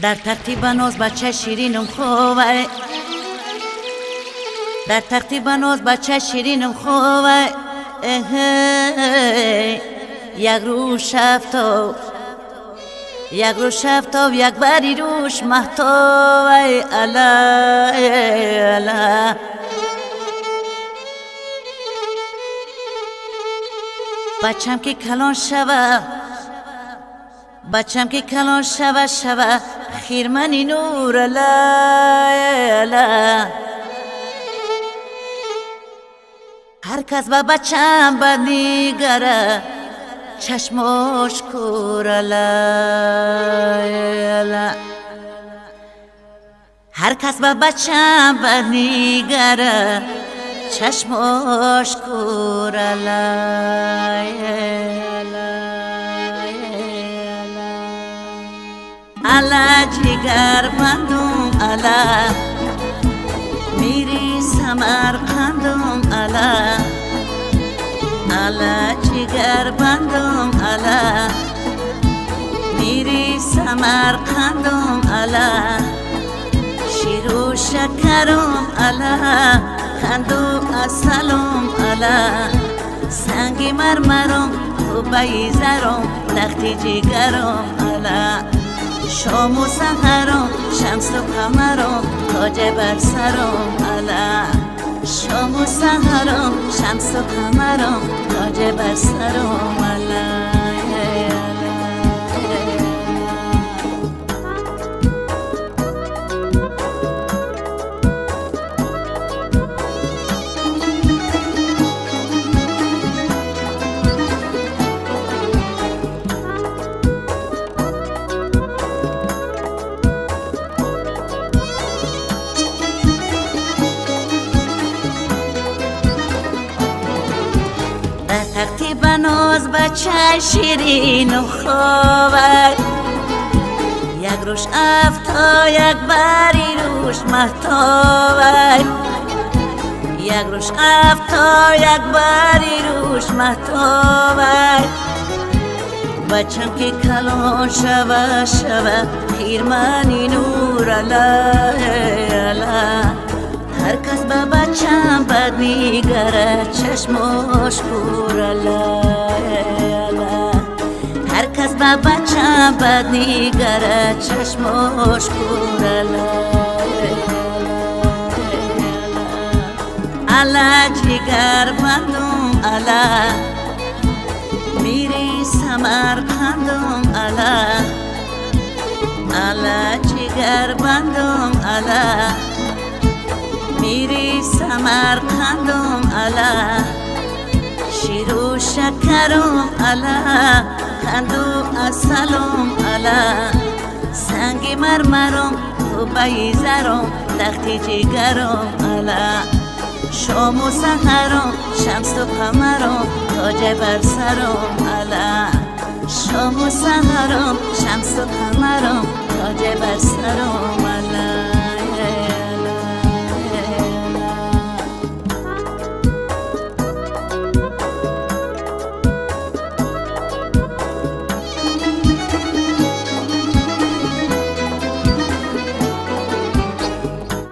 در ترتیب ناز بچه شیرینم خوبه، در ترتیب ناز بچه شیرینم خوبه. یک روز شفتاب، یک روز شفتاب، یک بری روش مهتاب. الا الا بچم که کلان شوه، بچم که کلان شوه شوه خیرمنی نور. الا هر کس با بچم بد میگره چشماش کور. الا هر کس با بچم بد میگره چشماش کور. الا جگر بندم الا میری سمرقندم الا، الا جگر بندم الا میری سمرقندم الا. شیر و شکرم الا، خند و اصلم الا. سنگ مرمرم تو بیزرم لختی جگرم الا. شام و سحرم شمس و قمرم تاج بر سرم الا. شام و سحرم شمس و قمرم تاج بر سرم الا. ترتیب ناز بچه شیرین و خوبه، یک روش افتا یک بری روش مهتابه. یک روش افتا یک بری روش مهتابه. بچم که کلان شوه شوه خیرمنی نور. الا هر کس با بچم بد میگره چشماش کور. الا هر کس با بچم بد میگره چشماش کور. الا جگر بندم الا میری سمرقندم الا، الا جگر بندم الا میری سمرقندم الا. شیر و شکرم الا، خند و اصلم الا. سنگ مرمرم تو بیزرم لختی جگرم الا. شام و سحرم شمس و قمرم تاج بر سرم الا. شام و سحرم شمس و قمرم تاج بر سرم الا.